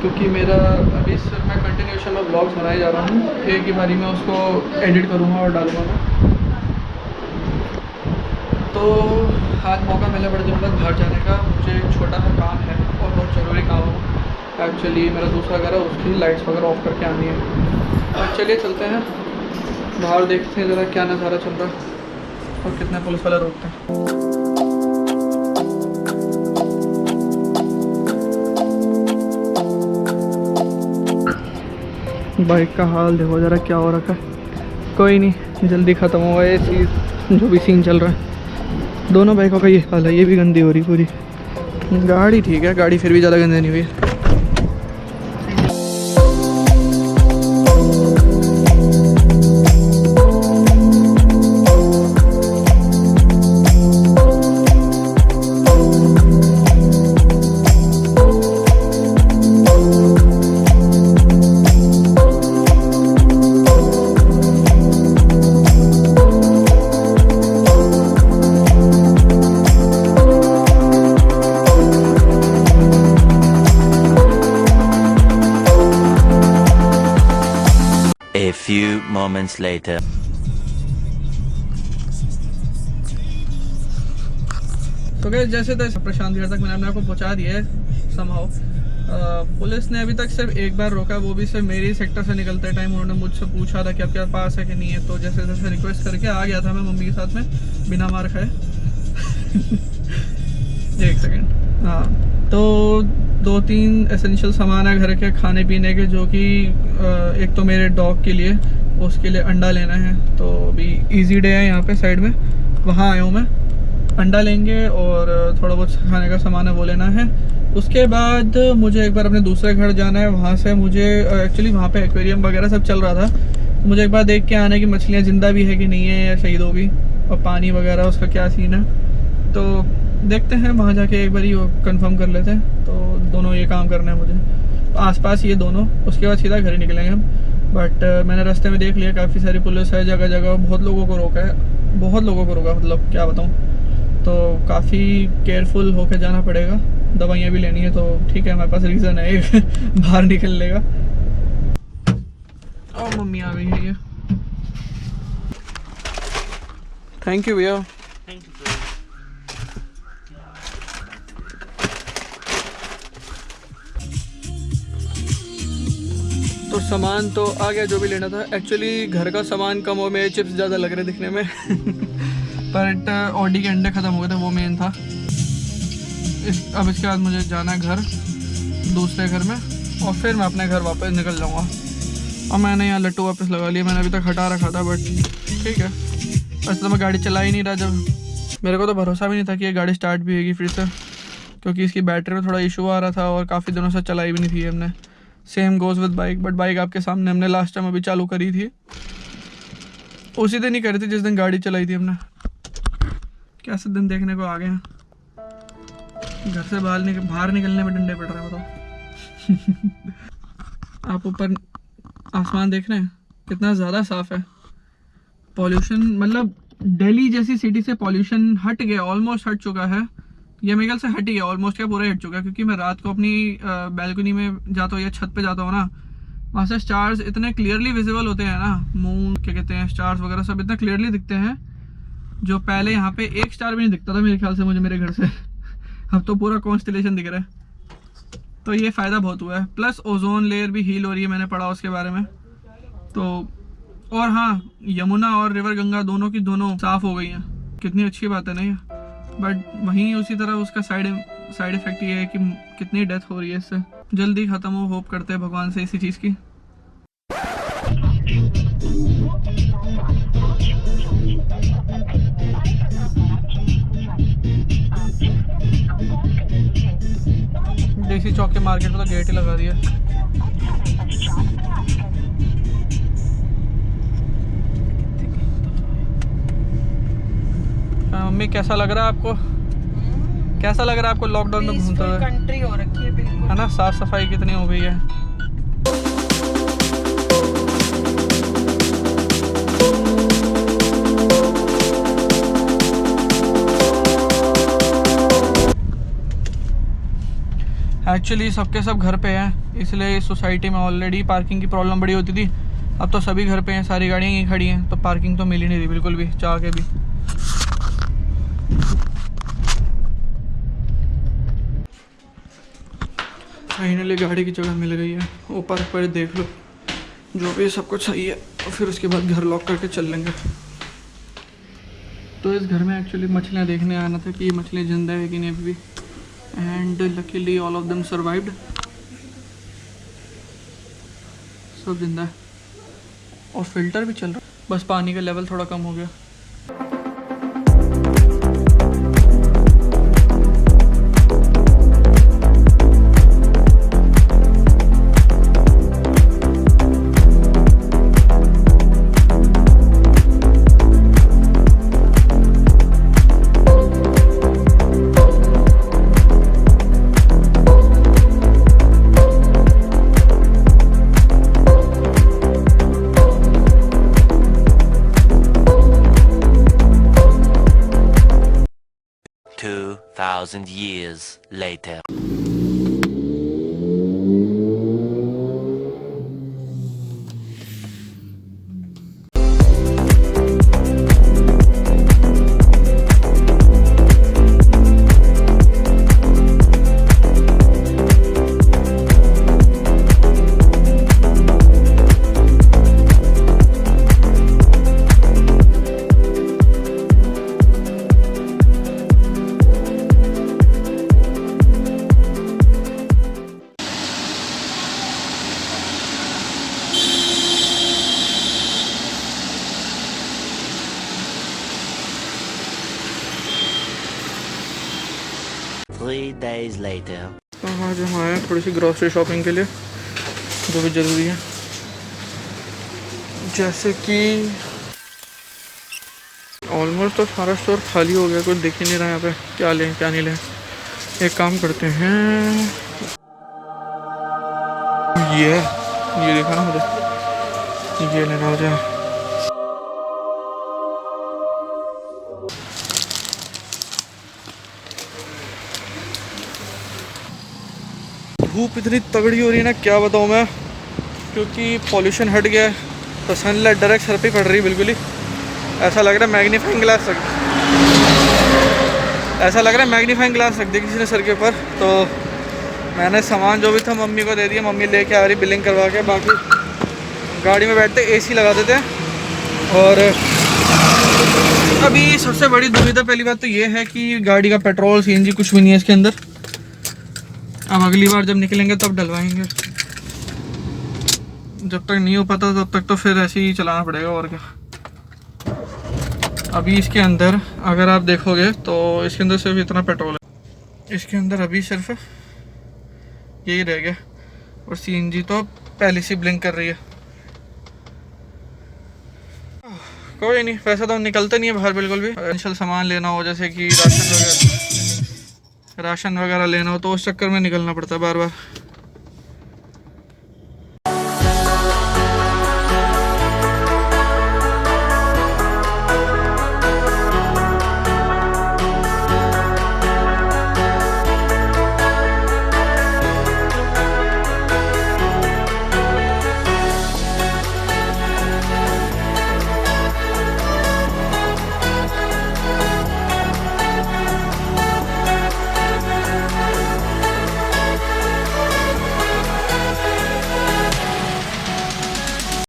क्योंकि मेरा अभी सिर्फ मैं कंटिन्यूशन में ब्लॉग्स बनाए जा रहा हूँ, एक ही बारी में उसको एडिट करूँगा और डालूँगा मैं। तो आज मौका मिला बड़े दिनों बाद बाहर जाने का। मुझे एक छोटा सा काम है और बहुत ज़रूरी काम है। एक्चुअली मेरा दूसरा घर है, उसकी लाइट्स वगैरह ऑफ करके आनी है। और चलिए चलते हैं बाहर, देखते हैं ज़रा क्या नज़ारा चल रहा है और कितने पुलिस वाले रोकते हैं। बाइक का हाल देखो ज़रा क्या हो रखा है। कोई नहीं, जल्दी ख़त्म होगा ये चीज़, जो भी सीन चल रहा है। दोनों बाइकों का ये हाल है, ये भी गंदी हो रही पूरी। गाड़ी ठीक है, गाड़ी फिर भी ज़्यादा गंदी नहीं हुई है। A few moments later. तो गैस जैसे तैसे प्रशांत घर तक मैंने अपने आप को पहुँचा दिया है समहाउ। पुलिस ने अभी तक सिर्फ एक बार रोका, वो भी सिर्फ मेरी सेक्टर से निकलते टाइम। उन्होंने मुझसे पूछा था कि आपके पास है कि नहीं है, तो जैसे जैसे रिक्वेस्ट करके आ गया था मैं मम्मी के साथ में बिना मार खाए। एक सेकेंड। हाँ, तो 2-3 एसेंशियल सामान है घर के खाने पीने के, जो कि एक तो मेरे डॉग के लिए, उसके लिए अंडा लेना है। तो अभी इजी डे है यहाँ पे साइड में, वहाँ आया हूँ मैं। अंडा लेंगे और थोड़ा बहुत खाने का सामान है वो लेना है। उसके बाद मुझे एक बार अपने दूसरे घर जाना है। वहाँ से मुझे एक्चुअली वहाँ पे एक्वेरियम वगैरह सब चल रहा था, मुझे एक बार देख के आना है कि मछलियाँ ज़िंदा भी है कि नहीं है या शहीद हो गई, और पानी वगैरह उसका क्या सीन है। तो देखते हैं, वहाँ जाके एक बार ही कंफर्म कर लेते हैं। तो दोनों ये काम करना है मुझे, आसपास ये दोनों। उसके बाद सीधा घर ही निकलेंगे हम। बट मैंने रास्ते में देख लिया काफ़ी सारी पुलिस है जगह जगह, बहुत लोगों को रोका है, बहुत लोगों को रोका, मतलब क्या बताऊँ। तो काफ़ी केयरफुल होकर जाना पड़ेगा, दवाइयाँ भी लेनी है। तो ठीक है, हमारे पास रीज़न है एक बाहर निकलने का। और मम्मी आ गई है ये। थैंक यू भैया। तो सामान तो आ गया जो भी लेना था। एक्चुअली घर का सामान कम हो, मेरे चिप्स ज़्यादा लग रहे दिखने में। बट ऑडी के अंडे ख़त्म हो गए थे, वो मेन था। अब इसके बाद मुझे जाना है घर, दूसरे घर में, और फिर मैं अपने घर वापस निकल जाऊँगा। और मैंने यहाँ लट्टू वापस लगा लिया, मैंने अभी तक हटा रखा था, बट ठीक है। वैसे तो मैं गाड़ी चला ही नहीं रहा, जब मेरे को तो भरोसा भी नहीं था कि ये गाड़ी स्टार्ट भी होगी फिर से, क्योंकि इसकी बैटरी में थोड़ा इशू आ रहा था और काफ़ी दिनों से चलाई भी नहीं थी हमने। Same goes with bike. But bike आपके सामने हमने लास्ट टाइम अभी चालू करी थी, उसी दिन ही करी थी जिस दिन गाड़ी चलाई थी हमने। कैसे दिन देखने को आ गए हैं, घर से बाहर निकलने में डंडे पड़ रहे हैं, बताओ। आप ऊपर आसमान देख रहे हैं कितना ज़्यादा साफ़ है। पॉल्यूशन, मतलब दिल्ली जैसी सिटी से पॉल्यूशन हट गया, ऑलमोस्ट हट चुका है। ये मेरे ख्याल से हट ही गया, ऑलमोस्ट क्या पूरा हट चुका है। क्योंकि मैं रात को अपनी बैल्कनी में जाता हूँ या छत पे जाता हूँ ना, वहाँ से स्टार्स इतने क्लियरली विजिबल होते हैं ना, मून क्या कहते हैं, स्टार्स वगैरह सब इतने क्लियरली दिखते हैं, जो पहले यहाँ पे एक स्टार भी नहीं दिखता था मेरे ख्याल से मुझे मेरे घर से। अब तो पूरा कॉन्स्टेलेशन दिख रहा है। तो ये फ़ायदा बहुत हुआ है। प्लस ओजोन लेयर भी हील हो रही है, मैंने पढ़ा उसके बारे में। तो और हाँ, यमुना और रिवर गंगा दोनों की दोनों साफ़ हो गई हैं, कितनी अच्छी बात है ना ये। बट वहीं उसी तरह उसका साइड इफ़ेक्ट ये है कि कितनी डेथ हो रही है इससे। जल्दी ख़त्म हो, होप करते हैं भगवान से इसी चीज़ की। देसी चौक के मार्केट में तो गेट ही लगा दिया। मम्मी कैसा लग रहा है आपको? कैसा लग रहा है आपको लॉकडाउन में घूमते हुए? कंट्री हो रखी है बिल्कुल, है ना, साफ सफाई कितनी हो गई है। एक्चुअली सबके सब घर पे हैं, इसलिए इस सोसाइटी में ऑलरेडी पार्किंग की प्रॉब्लम बड़ी होती थी। अब तो सभी घर पे हैं, सारी गाड़ियाँ यहीं खड़ी हैं, तो पार्किंग तो मिल ही नहीं रही बिल्कुल भी, चाह के भी। फाइनली गाड़ी की जगह मिल गई है, ऊपर पर देख लो, जो भी सब कुछ सही है, और फिर उसके बाद घर लॉक करके चल लेंगे। तो इस घर में एक्चुअली मछलियाँ देखने आना था कि ये मछलियाँ जिंदा है कि नहीं अभी भी, and luckily all of them survived, सब जिंदा है। और फिल्टर भी चल रहा, बस पानी का लेवल थोड़ा कम हो गया। Thousand years later. Three days later. आज हम आए हैं थोड़ी सी ग्रॉसरी शॉपिंग के लिए, जो भी ज़रूरी है, जैसे कि ऑलमोस्ट तो सारा स्टोर खाली हो गया, कुछ दिख ही नहीं रहा यहाँ पे, क्या लें क्या नहीं लें। एक काम करते हैं, ये देखा ना मुझे, ये लेना हो जाए। धूप इतनी तगड़ी हो रही है ना, क्या बताऊँ मैं, क्योंकि पॉल्यूशन हट गया है, तो सनलाइट डायरेक्ट सर पे पड़ रही है बिल्कुल ही। ऐसा लग रहा है मैग्नीफाइंग ग्लास रख दी किसी ने सर के ऊपर। तो मैंने सामान जो भी था मम्मी को दे दिया, मम्मी लेके आ रही बिलिंग करवा के। बाकी गाड़ी में बैठते एसी लगा देते हैं। और अभी सबसे बड़ी दुविधा पहली बात तो ये है कि गाड़ी का पेट्रोल सीएनजी कुछ भी नहीं है इसके अंदर। अब अगली बार जब निकलेंगे तब डलवाएंगे, जब तक नहीं हो पाता तब तक तो फिर ऐसे ही चलाना पड़ेगा, और क्या। अभी इसके अंदर अगर आप देखोगे तो इसके अंदर सिर्फ इतना पेट्रोल है, इसके अंदर अभी सिर्फ यही रह गया, और सीएनजी तो पहले से ब्लिंक कर रही है। कोई नहीं, वैसे तो निकलते नहीं है बाहर बिल्कुल भी। एसेंशियल सामान लेना हो, जैसे कि राशन वगैरह लेना हो, तो उस चक्कर में निकलना पड़ता है बार बार।